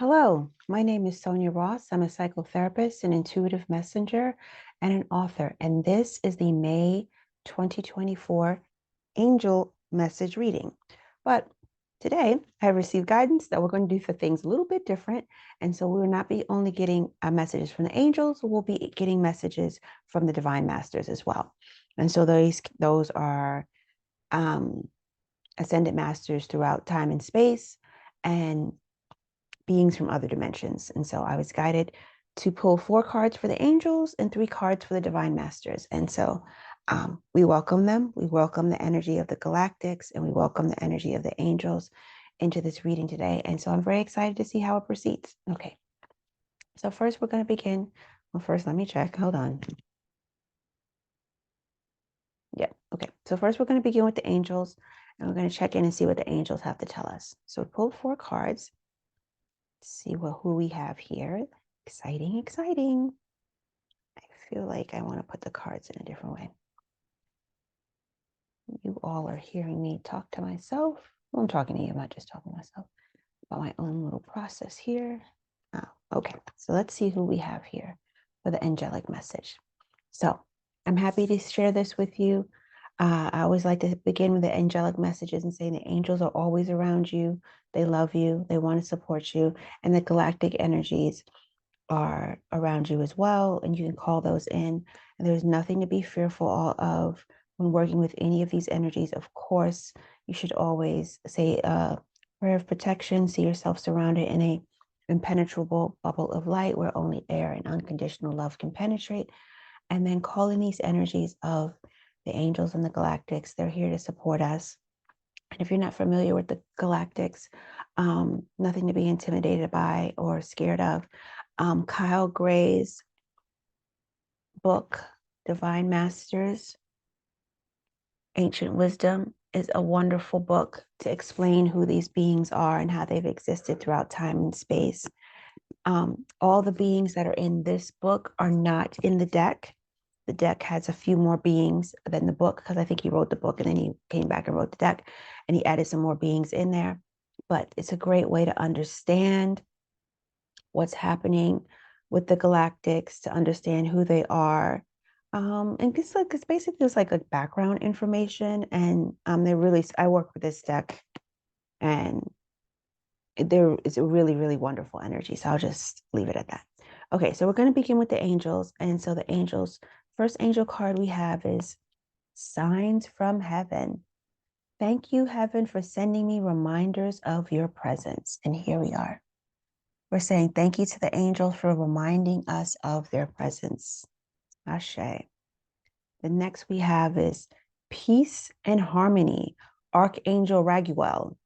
Hello, my name is Sonia Ross. I'm a psychotherapist, an intuitive messenger, and an author. And this is the May 2024 Angel Message Reading. But today I received guidance that we're going to do for things a little bit different. And so we will not be only getting messages from the angels, we'll be getting messages from the divine masters as well. And so those are ascended masters throughout time and space, and beings from other dimensions. And so I was guided to pull 4 cards for the angels and 3 cards for the divine masters. And so we welcome them. We welcome the energy of the galactics, and we welcome the energy of the angels into this reading today. And so I'm very excited to see how it proceeds. Okay. So first we're going to begin. Well, first, let me check. Hold on. Yeah. Okay. So first we're going to begin with the angels, and we're going to check in and see what the angels have to tell us. So we pulled 4 cards. See who we have here. Exciting, exciting. I feel like I want to put the cards in a different way. You all are hearing me talk to myself. Well, I'm talking to you, I'm not just talking to myself, about my own little process here. Oh, okay, so let's see who we have here for the angelic message. So I'm happy to share this with you. I always like to begin with the angelic messages and saying the angels are always around you. They love you. They want to support you. And the galactic energies are around you as well. And you can call those in. And there's nothing to be fearful of when working with any of these energies. Of course, you should always say a prayer of protection. See yourself surrounded in a impenetrable bubble of light where only air and unconditional love can penetrate. And then call in these energies of the angels and the galactics. They're here to support us. And if you're not familiar with the galactics, nothing to be intimidated by or scared of. Kyle Gray's book, Divine Masters, Ancient Wisdom, is a wonderful book to explain who these beings are and how they've existed throughout time and space. All the beings that are in this book are not in the deck. The deck has a few more beings than the book, because I think he wrote the book and then he came back and wrote the deck and he added some more beings in there. But it's a great way to understand what's happening with the galactics, to understand who they are. And it's basically just like a background information. And I work with this deck, and there is a really, really wonderful energy. So I'll just leave it at that. Okay, so we're going to begin with the angels. And so the angels, first angel card we have is Signs from Heaven. Thank you, Heaven, for sending me reminders of your presence. And here we are. We're saying thank you to the angels for reminding us of their presence. Ashe. The next we have is Peace and Harmony, Archangel Raguel.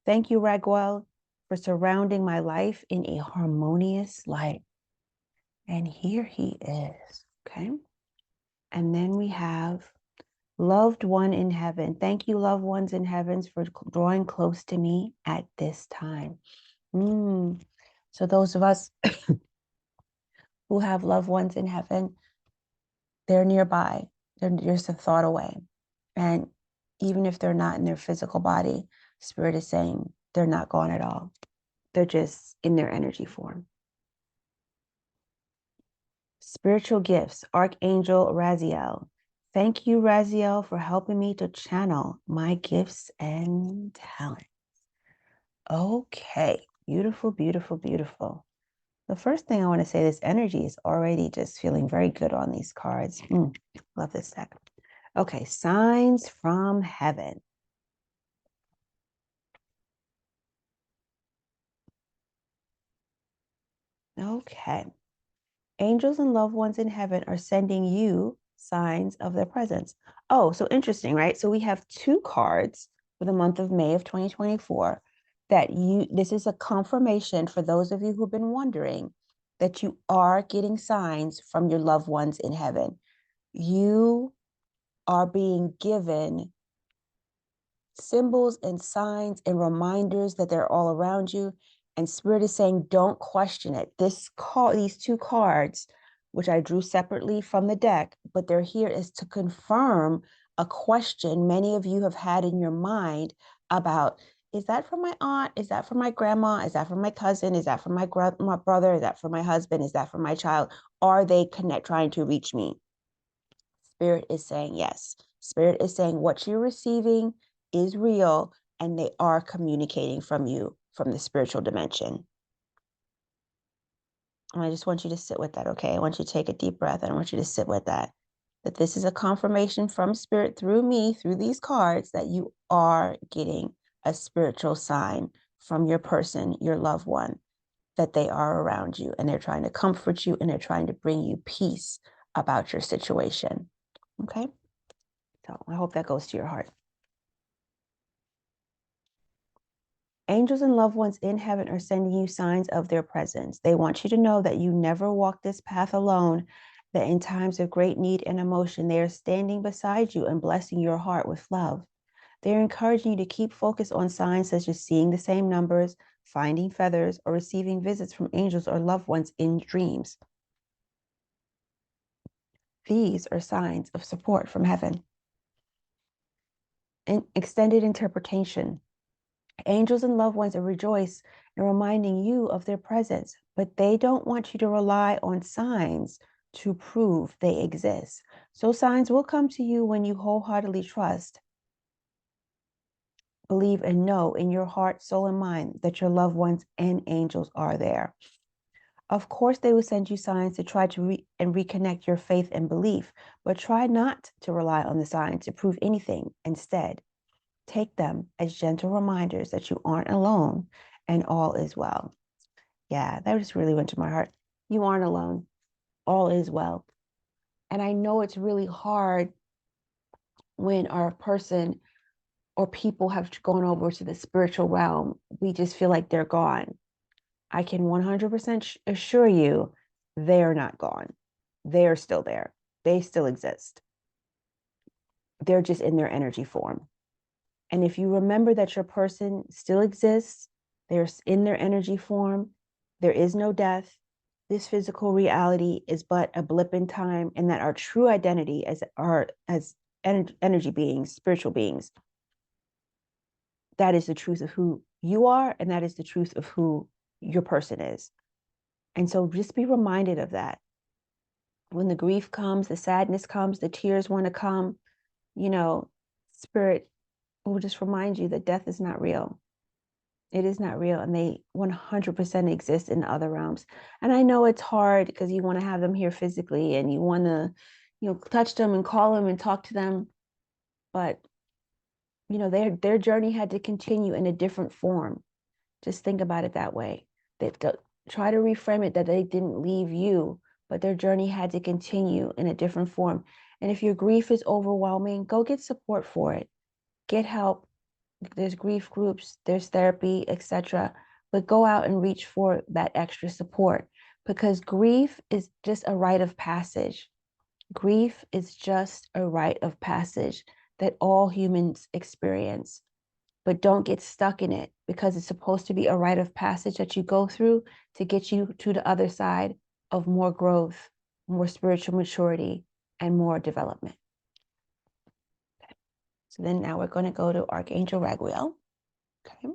Thank you, Raguel, for surrounding my life in a harmonious light. And here he is, okay? And then we have Loved One in Heaven. Thank you, loved ones in heavens, for drawing close to me at this time. So those of us who have loved ones in heaven, they're nearby. They're just a thought away. And even if they're not in their physical body, Spirit is saying they're not gone at all. They're just in their energy form. Spiritual gifts, Archangel Raziel. Thank you, Raziel, for helping me to channel my gifts and talents. Okay, beautiful, beautiful, beautiful. The first thing I want to say, this energy is already just feeling very good on these cards. Love this deck. Okay, Signs from Heaven. Okay. Angels and loved ones in heaven are sending you signs of their presence. Oh, so interesting, right? So we have 2 cards for the month of May of 2024 this is a confirmation for those of you who've been wondering that you are getting signs from your loved ones in heaven. You are being given symbols and signs and reminders that they're all around you. And Spirit is saying, don't question it. These 2 cards, which I drew separately from the deck, but they're here is to confirm a question many of you have had in your mind about, Is that for my aunt? Is that for my grandma? Is that for my cousin? Is that for my brother? Is that for my husband? Is that for my child? Are they trying to reach me? Spirit is saying yes. Spirit is saying what you're receiving is real, and they are communicating from you from the spiritual dimension. And I just want you to sit with that, okay? I want you to take a deep breath, and I want you to sit with that. That this is a confirmation from Spirit through me, through these cards, that you are getting a spiritual sign from your person, your loved one, that they are around you, and they're trying to comfort you, and they're trying to bring you peace about your situation. Okay? So I hope that goes to your heart. Angels and loved ones in heaven are sending you signs of their presence. They want you to know that you never walk this path alone, that in times of great need and emotion, they are standing beside you and blessing your heart with love. They're encouraging you to keep focused on signs such as seeing the same numbers, finding feathers, or receiving visits from angels or loved ones in dreams. These are signs of support from heaven. An extended interpretation. Angels and loved ones are rejoice in reminding you of their presence, but they don't want you to rely on signs to prove they exist. So signs will come to you when you wholeheartedly trust, believe, and know in your heart, soul, and mind that your loved ones and angels are there. Of course, they will send you signs to try to reconnect your faith and belief, but try not to rely on the signs to prove anything. Instead, take them as gentle reminders that you aren't alone and all is well. Yeah, that just really went to my heart. You aren't alone. All is well. And I know it's really hard when our person or people have gone over to the spiritual realm. We just feel like they're gone. I can 100% assure you they're not gone. They're still there. They still exist. They're just in their energy form. And if you remember that your person still exists, they're in their energy form, there is no death, this physical reality is but a blip in time, and that our true identity as energy beings, spiritual beings, that is the truth of who you are, and that is the truth of who your person is. And so just be reminded of that. When the grief comes, the sadness comes, the tears want to come, Spirit will just remind you that death is not real. It is not real, and they 100% exist in other realms. And I know it's hard because you want to have them here physically, and you want to, touch them and call them and talk to them. But their journey had to continue in a different form. Just think about it that way. They try to reframe it that they didn't leave you, but their journey had to continue in a different form. And if your grief is overwhelming, go get support for it. Get help. There's grief groups, there's therapy, etc. But go out and reach for that extra support, because grief is just a rite of passage. Grief is just a rite of passage that all humans experience. But don't get stuck in it, because it's supposed to be a rite of passage that you go through to get you to the other side of more growth, more spiritual maturity, and more development. Okay. So then now we're going to go to Archangel Raguel. Okay.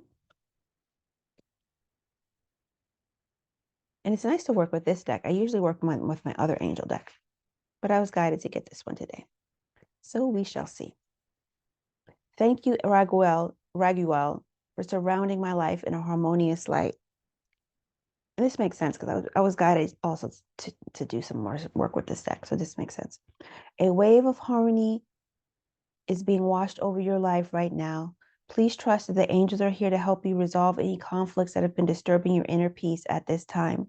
And it's nice to work with this deck. I usually work with my other angel deck, but I was guided to get this one today. So we shall see. Thank you, Raguel, for surrounding my life in a harmonious light. And this makes sense because I was guided also to do some more work with this deck. So this makes sense. A wave of harmony is being washed over your life right now. Please trust that the angels are here to help you resolve any conflicts that have been disturbing your inner peace at this time.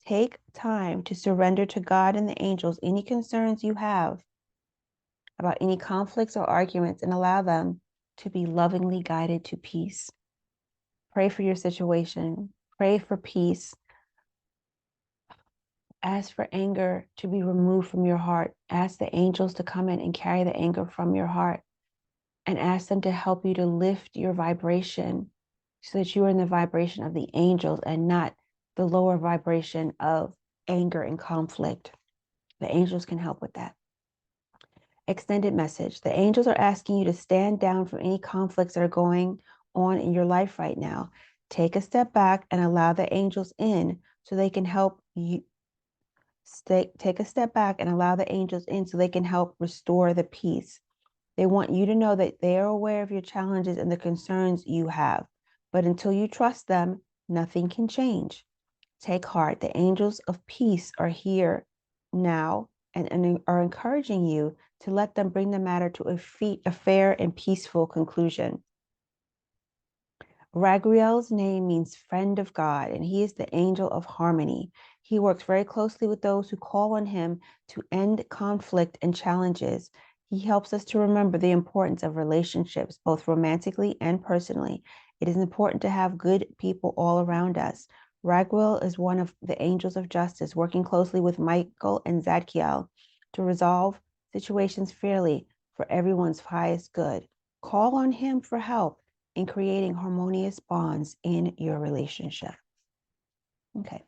Take time to surrender to God and the angels any concerns you have about any conflicts or arguments, and allow them to be lovingly guided to peace. Pray for your situation. Pray for peace. Ask for anger to be removed from your heart. Ask the angels to come in and carry the anger from your heart, and ask them to help you to lift your vibration so that you are in the vibration of the angels and not the lower vibration of anger and conflict. The angels can help with that. Extended message. The angels are asking you to stand down from any conflicts that are going on in your life right now. Take a step back and allow the angels in so they can help you. Take a step back and allow the angels in so they can help restore the peace. They want you to know that they are aware of your challenges and the concerns you have. But until you trust them, nothing can change. Take heart. The angels of peace are here now and are encouraging you to let them bring the matter to a fair and peaceful conclusion. Raguel's name means friend of God, and he is the angel of harmony. He works very closely with those who call on him to end conflict and challenges. He helps us to remember the importance of relationships, both romantically and personally. It is important to have good people all around us. Raguel is one of the angels of justice, working closely with Michael and Zadkiel to resolve situations fairly for everyone's highest good. Call on him for help in creating harmonious bonds in your relationship. Okay.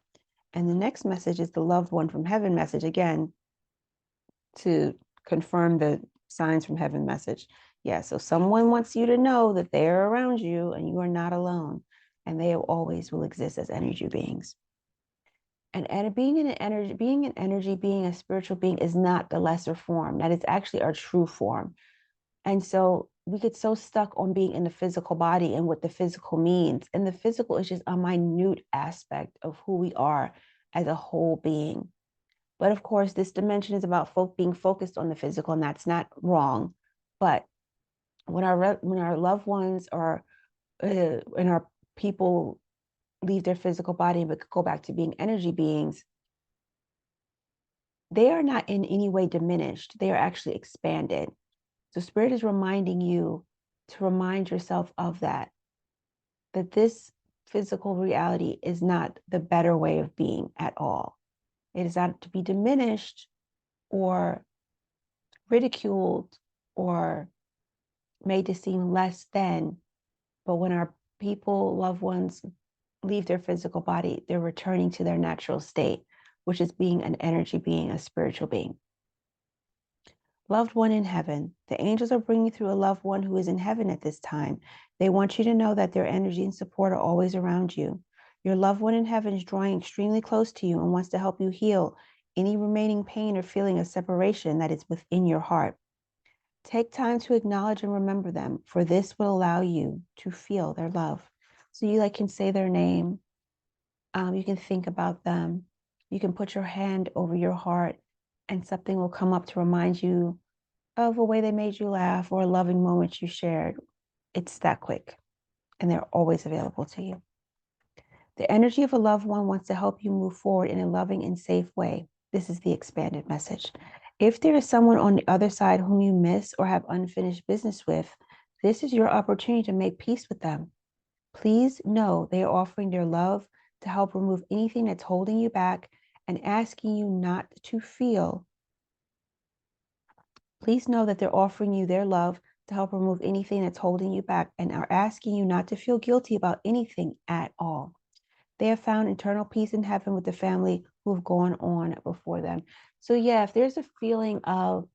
And the next message is the loved one from heaven message, again, to confirm the signs from heaven message. Yeah, so someone wants you to know that they're around you and you are not alone, and they always will exist as energy beings. And being an energy being, a spiritual being, is not the lesser form. That is actually our true form. And so we get so stuck on being in the physical body and what the physical means. And the physical is just a minute aspect of who we are as a whole being. But of course, this dimension is about being focused on the physical, and that's not wrong. But when our loved ones are and our people leave their physical body and go back to being energy beings, they are not in any way diminished. They are actually expanded. So Spirit is reminding you to remind yourself of that this physical reality is not the better way of being at all. It is not to be diminished or ridiculed or made to seem less than. But when our people, loved ones, leave their physical body, they're returning to their natural state, which is being an energy being, a spiritual being. Loved one in heaven. The angels are bringing through a loved one who is in heaven at this time. They want you to know that their energy and support are always around you. Your loved one in heaven is drawing extremely close to you and wants to help you heal any remaining pain or feeling of separation that is within your heart. Take time to acknowledge and remember them, for this will allow you to feel their love. So you can say their name. You can think about them. You can put your hand over your heart and something will come up to remind you of a way they made you laugh or a loving moment you shared. It's that quick, and they're always available to you. The energy of a loved one wants to help you move forward in a loving and safe way. This is the expanded message. If there is someone on the other side whom you miss or have unfinished business with, this is your opportunity to make peace with them. Please know they are offering their love to help remove anything that's holding you back and asking you not to feel. Please know that they're offering you their love to help remove anything that's holding you back and are asking you not to feel guilty about anything at all. They have found eternal peace in heaven with the family who have gone on before them. So yeah, if there's a feeling of,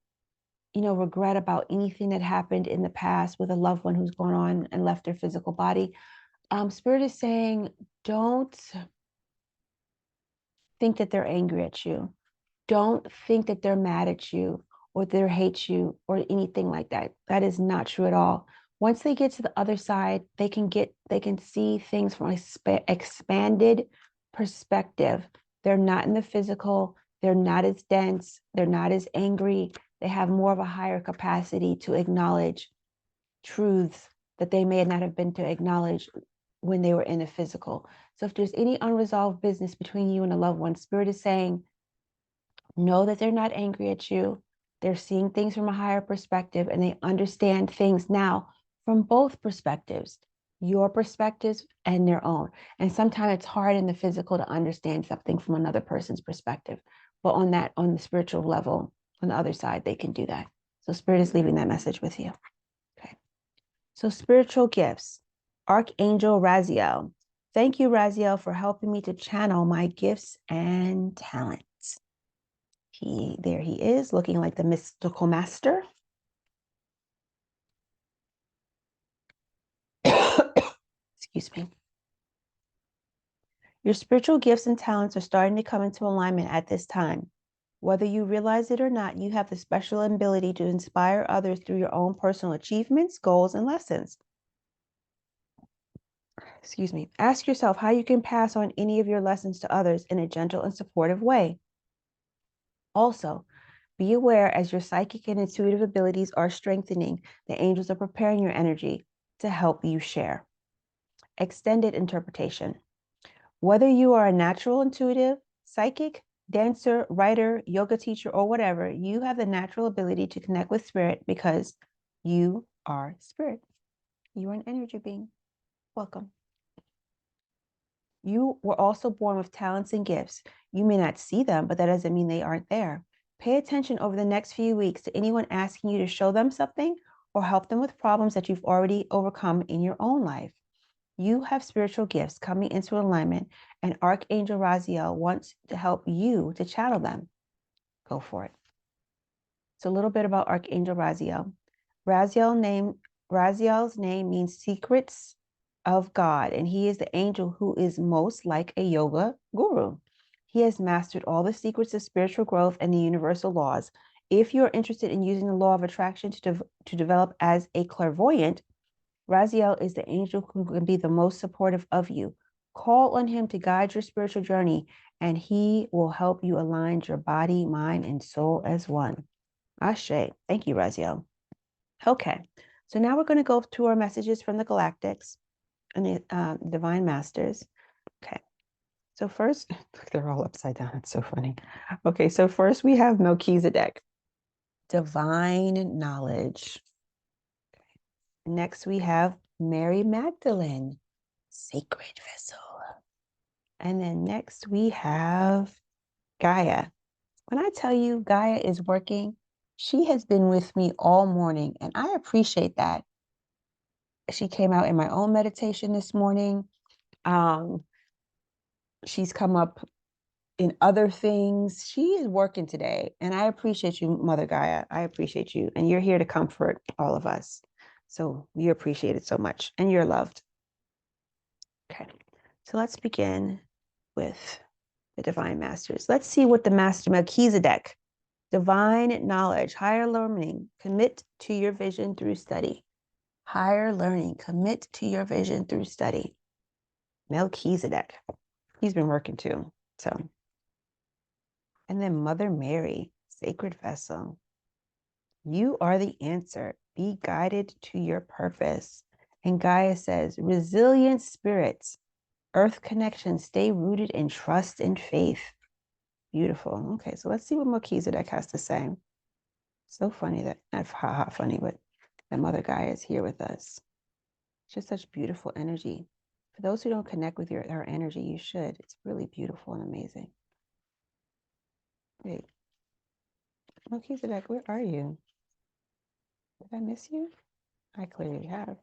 regret about anything that happened in the past with a loved one who's gone on and left their physical body, Spirit is saying, don't think that they're angry at you. Don't think that they're mad at you or they hate you or anything like that. That is not true at all. Once they get to the other side, they can see things from an expanded perspective. They're not in the physical. They're not as dense. They're not as angry. They have more of a higher capacity to acknowledge truths that they may not have been to acknowledge when they were in the physical. So if there's any unresolved business between you and a loved one, Spirit is saying, know that they're not angry at you. They're seeing things from a higher perspective and they understand things now from both perspectives, your perspectives and their own. And sometimes it's hard in the physical to understand something from another person's perspective. But on the spiritual level, on the other side, they can do that. So Spirit is leaving that message with you. Okay. So spiritual gifts. Archangel Raziel. Thank you, Raziel, for helping me to channel my gifts and talents. There he is, looking like the mystical master. Excuse me. Your spiritual gifts and talents are starting to come into alignment at this time. Whether you realize it or not, you have the special ability to inspire others through your own personal achievements, goals, and lessons. Excuse me. Ask yourself how you can pass on any of your lessons to others in a gentle and supportive way. Also, be aware as your psychic and intuitive abilities are strengthening, the angels are preparing your energy to help you share. Extended interpretation. Whether you are a natural intuitive, psychic, dancer, writer, yoga teacher, or whatever, you have the natural ability to connect with spirit because you are spirit. You are an energy being. Welcome. You were also born with talents and gifts. You may not see them, but that doesn't mean they aren't there. Pay attention over the next few weeks to anyone asking you to show them something or help them with problems that you've already overcome in your own life. You have spiritual gifts coming into alignment, and Archangel Raziel wants to help you to channel them. Go for it. So a little bit about Archangel Raziel. Raziel's name means secrets of God, and he is the angel who is most like a yoga guru. He has mastered all the secrets of spiritual growth and the universal laws. If you're interested in using the law of attraction to develop as a clairvoyant, Raziel is the angel who can be the most supportive of you. Call on him to guide your spiritual journey, and he will help you align your body, mind, and soul as one. Ashe. Thank you, Raziel. Okay, so now we're going to go to our messages from the Galactics and the Divine Masters. Okay, so first, they're all upside down. It's so funny. Okay, so first we have Melchizedek, divine knowledge. Next, we have Mary Magdalene, sacred vessel. And then next, we have Gaia. When I tell you Gaia is working, she has been with me all morning, and I appreciate that. She came out in my own meditation this morning. She's come up in other things. She is working today, and I appreciate you, Mother Gaia. I appreciate you, and you're here to comfort all of us. So you appreciate it so much, and you're loved. Okay, so let's begin with the Divine Masters. Let's see what the Master Melchizedek, divine knowledge, higher learning, commit to your vision through study. Higher learning, commit to your vision through study. Melchizedek, he's been working too, so. And then Mother Mary, sacred vessel. You are the answer. Be guided to your purpose. And Gaia says, resilient spirits, earth connection, stay rooted in trust and faith. Beautiful. Okay, so let's see what Melchizedek has to say. So funny that, not haha funny, but that Mother Gaia is here with us. It's just such beautiful energy. For those who don't connect with her energy, you should. It's really beautiful and amazing. Wait, Melchizedek, where are you? Did I miss you? I clearly have.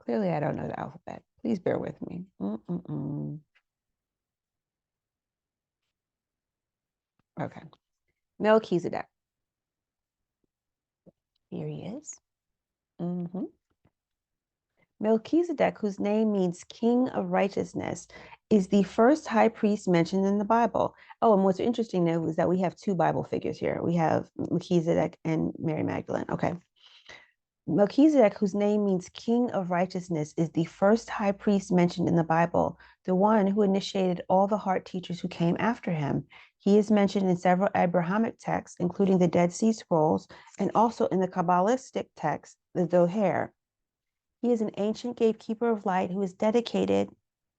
Clearly, I don't know the alphabet. Please bear with me. Okay. Melchizedek. Here he is. Melchizedek, whose name means King of Righteousness, is the first high priest mentioned in the Bible. Oh, and what's interesting now is that we have two Bible figures here. We have Melchizedek and Mary Magdalene. Okay. Melchizedek, whose name means King of Righteousness, is the first high priest mentioned in the Bible, the one who initiated all the heart teachers who came after him. He is mentioned in several Abrahamic texts, including the Dead Sea Scrolls, and also in the Kabbalistic text, the Zohar. He is an ancient gatekeeper of light who is dedicated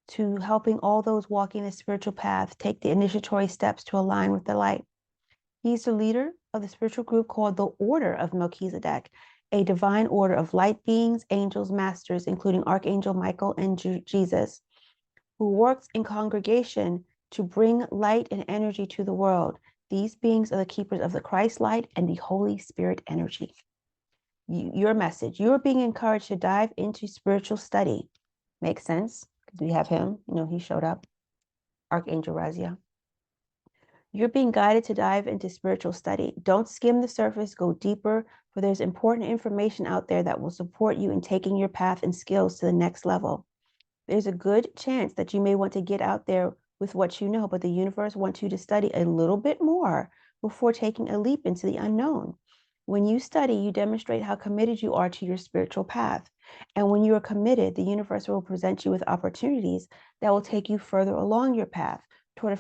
to helping all those walking the spiritual path take the initiatory steps to align with the light. He's the leader of the spiritual group called the Order of Melchizedek, a divine order of light beings, angels, masters, including Archangel Michael and Jesus, who works in congregation to bring light and energy to the world. These beings are the keepers of the Christ light and the Holy Spirit energy. Your message, you're being encouraged to dive into spiritual study. Makes sense, because we have him, he showed up, Archangel Raziel. You're being guided to dive into spiritual study. Don't skim the surface, go deeper, for there's important information out there that will support you in taking your path and skills to the next level. There's a good chance that you may want to get out there with what you know, but the universe wants you to study a little bit more before taking a leap into the unknown. When you study, you demonstrate how committed you are to your spiritual path. And when you are committed, the universe will present you with opportunities that will take you further along your path toward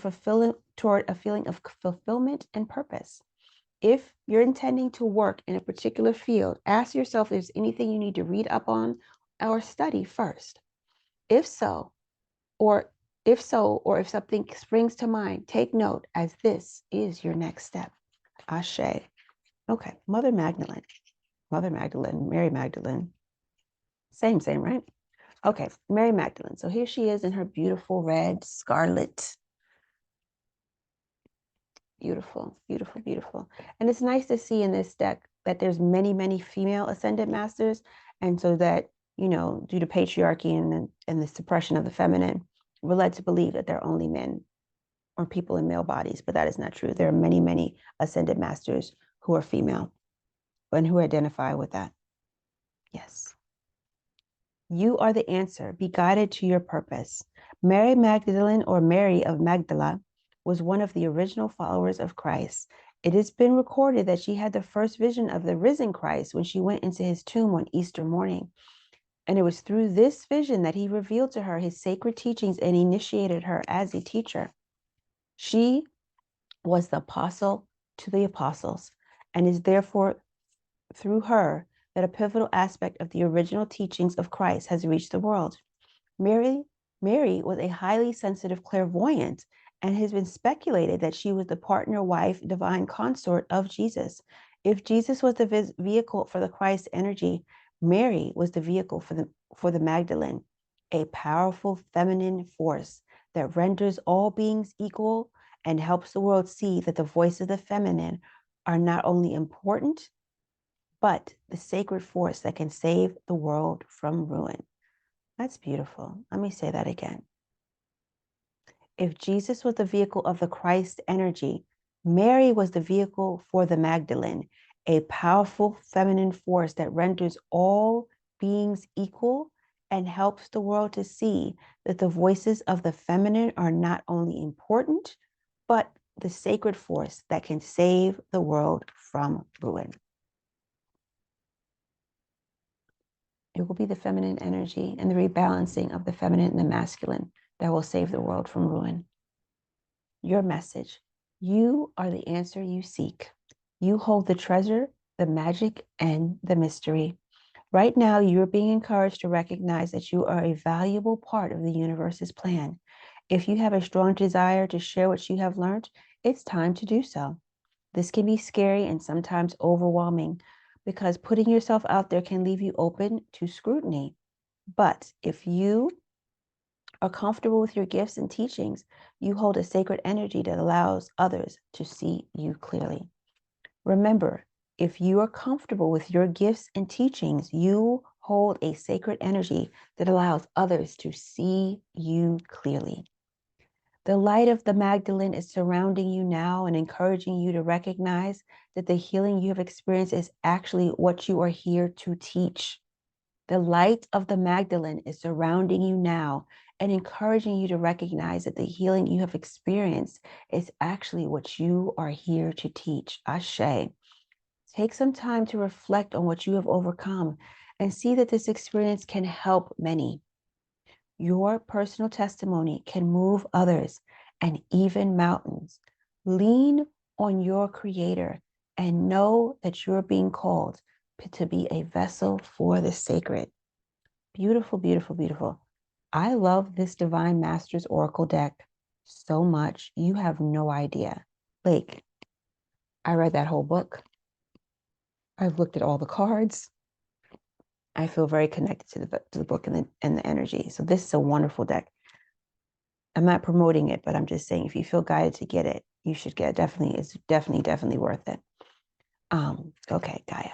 a feeling of fulfillment and purpose. If you're intending to work in a particular field, ask yourself if there's anything you need to read up on or study first. If so, or or if something springs to mind, take note, as this is your next step. Ashe. Okay, Mother Magdalene, Mary Magdalene. Same, right? Okay, Mary Magdalene. So here she is in her beautiful red scarlet. Beautiful, beautiful, beautiful. And it's nice to see in this deck that there's many female ascended masters. And so that, due to patriarchy and the suppression of the feminine, we're led to believe that there are only men or people in male bodies, but that is not true. There are many ascended masters who are female and who identify with that. Yes. You are the answer. Be guided to your purpose. Mary Magdalene, or Mary of Magdala, was one of the original followers of Christ. It has been recorded that she had the first vision of the risen Christ when she went into his tomb on Easter morning. And it was through this vision that he revealed to her his sacred teachings and initiated her as a teacher. She was the apostle to the apostles, and is therefore through her that a pivotal aspect of the original teachings of Christ has reached the world. Mary was a highly sensitive clairvoyant, and has been speculated that she was the partner, wife, divine consort of Jesus. If Jesus was the vehicle for the Christ energy, Mary was the vehicle for the Magdalene, a powerful feminine force that renders all beings equal and helps the world see that the voices of the feminine are not only important, but the sacred force that can save the world from ruin. That's beautiful. Let me say that again. If Jesus was the vehicle of the Christ energy, Mary was the vehicle for the Magdalene, a powerful feminine force that renders all beings equal and helps the world to see that the voices of the feminine are not only important, but the sacred force that can save the world from ruin. It will be the feminine energy and the rebalancing of the feminine and the masculine that will save the world from ruin. Your message. You are the answer you seek. You hold the treasure, the magic, and the mystery. Right now, you're being encouraged to recognize that you are a valuable part of the universe's plan. If you have a strong desire to share what you have learned, it's time to do so. This can be scary and sometimes overwhelming because putting yourself out there can leave you open to scrutiny. But if you are comfortable with your gifts and teachings, you hold a sacred energy that allows others to see you clearly. Remember, if you are comfortable with your gifts and teachings, you hold a sacred energy that allows others to see you clearly. The light of the Magdalene is surrounding you now and encouraging you to recognize that the healing you have experienced is actually what you are here to teach. The light of the Magdalene is surrounding you now and encouraging you to recognize that the healing you have experienced is actually what you are here to teach. Ashe. Take some time to reflect on what you have overcome and see that this experience can help many. Your personal testimony can move others and even mountains. Lean on your Creator and know that you're being called to be a vessel for the sacred. Beautiful, beautiful, beautiful. I love this Divine Masters Oracle deck so much. You have no idea. Like, I read that whole book. I've looked at all the cards. I feel very connected to the book and the energy. So this is a wonderful deck. I'm not promoting it, but I'm just saying if you feel guided to get it, you should get it. Definitely, it's definitely worth it. Okay, Gaia.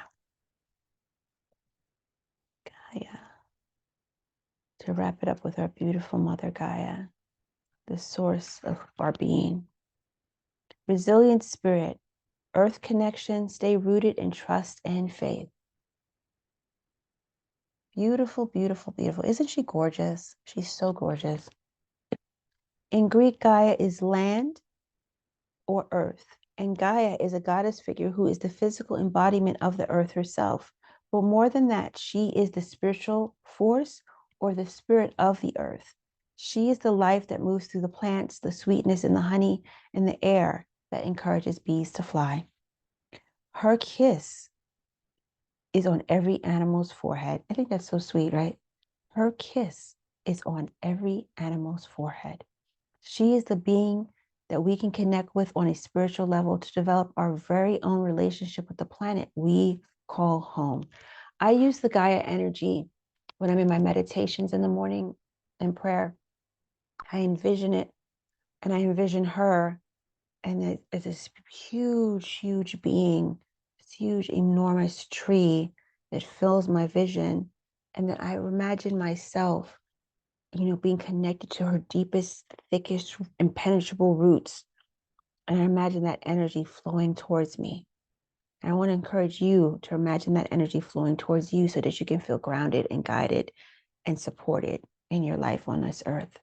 To wrap it up with our beautiful Mother Gaia, the source of our being. resilient spirit, earth connection, stay rooted in trust and faith. Beautiful, beautiful, beautiful. Isn't she gorgeous? She's so gorgeous. In Greek, Gaia is land or earth, and Gaia is a goddess figure who is the physical embodiment of the earth herself. But more than that, she is the spiritual force or the spirit of the earth. She is the life that moves through the plants, the sweetness in the honey, and the air that encourages bees to fly. Her kiss is on every animal's forehead. I think that's so sweet, right? Her kiss is on every animal's forehead. She is the being that we can connect with on a spiritual level to develop our very own relationship with the planet we call home. I use the Gaia energy when I'm in my meditations in the morning and prayer. I envision it, and I envision her, and it's this huge, huge being, this huge, enormous tree that fills my vision. And then I imagine myself, being connected to her deepest, thickest, impenetrable roots. And I imagine that energy flowing towards me. And I want to encourage you to imagine that energy flowing towards you so that you can feel grounded and guided and supported in your life on this earth.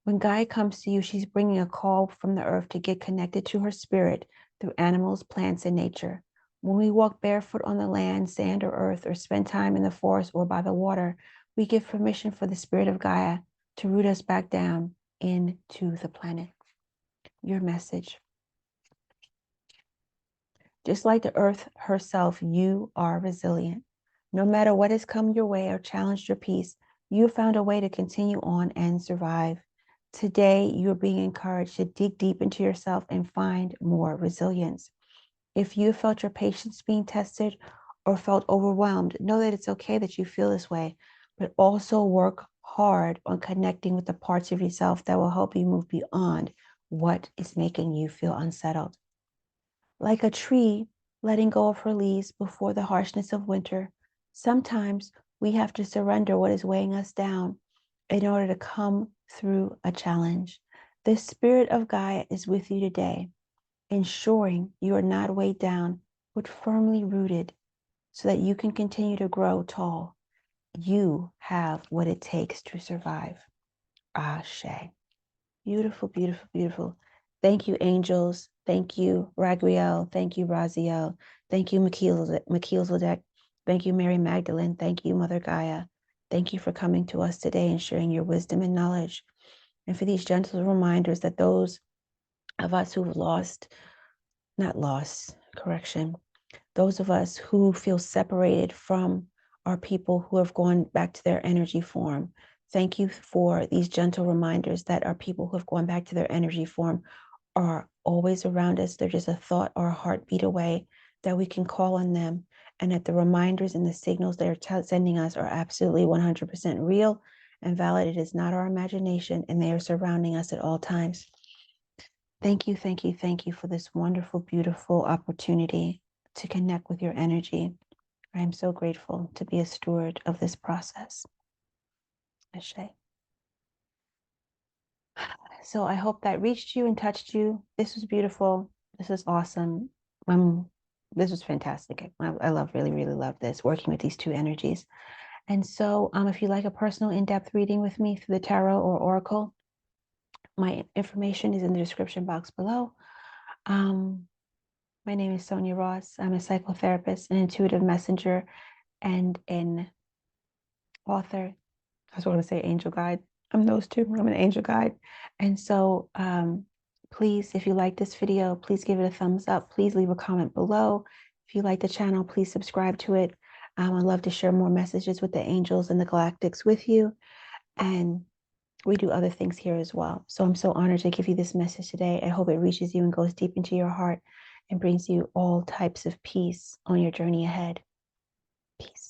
When Gaia comes to you, she's bringing a call from the earth to get connected to her spirit through animals, plants, and nature. When we walk barefoot on the land, sand, or earth, or spend time in the forest or by the water, we give permission for the spirit of Gaia to root us back down into the planet. Your message. Just like the earth herself, you are resilient. No matter what has come your way or challenged your peace, you have found a way to continue on and survive. Today, you are being encouraged to dig deep into yourself and find more resilience. If you felt your patience being tested or felt overwhelmed, know that it's okay that you feel this way, but also work hard on connecting with the parts of yourself that will help you move beyond what is making you feel unsettled. Like a tree letting go of her leaves before the harshness of winter, sometimes we have to surrender what is weighing us down in order to come through a challenge. The spirit of Gaia is with you today, ensuring you are not weighed down, but firmly rooted so that you can continue to grow tall. You have what it takes to survive. Ashe. Beautiful, beautiful, beautiful. Thank you, angels. Thank you, Raguel. Thank you, Raziel. Thank you, Makil. Thank you, Mary Magdalene. Thank you, Mother Gaia. Thank you for coming to us today and sharing your wisdom and knowledge. And for these gentle reminders that those of us who've those of us who feel separated from our people who have gone back to their energy form. Thank you for these gentle reminders that our people who have gone back to their energy form are always around us. They're just a thought or a heartbeat away, that we can call on them, and that the reminders and the signals they're sending us are absolutely 100% real and valid. It is not our imagination, and they are surrounding us at all times. Thank you, thank you, thank you for this wonderful, beautiful opportunity to connect with your energy. I am so grateful to be a steward of this process. Ashe. So I hope that reached you and touched you. This was beautiful. This is awesome. This was fantastic. I really, really love this, working with these two energies. And so if you like a personal in-depth reading with me through the tarot or oracle, my information is in the description box below. My name is Sonia Ross. I'm a psychotherapist, an intuitive messenger, and an author. I was going to say angel guide. I'm those two. I'm an angel guide. And so please, if you like this video, please give it a thumbs up. Please leave a comment below. If you like the channel, please subscribe to it. I'd love to share more messages with the angels and the galactics with you. And we do other things here as well. So I'm so honored to give you this message today. I hope it reaches you and goes deep into your heart and brings you all types of peace on your journey ahead. Peace.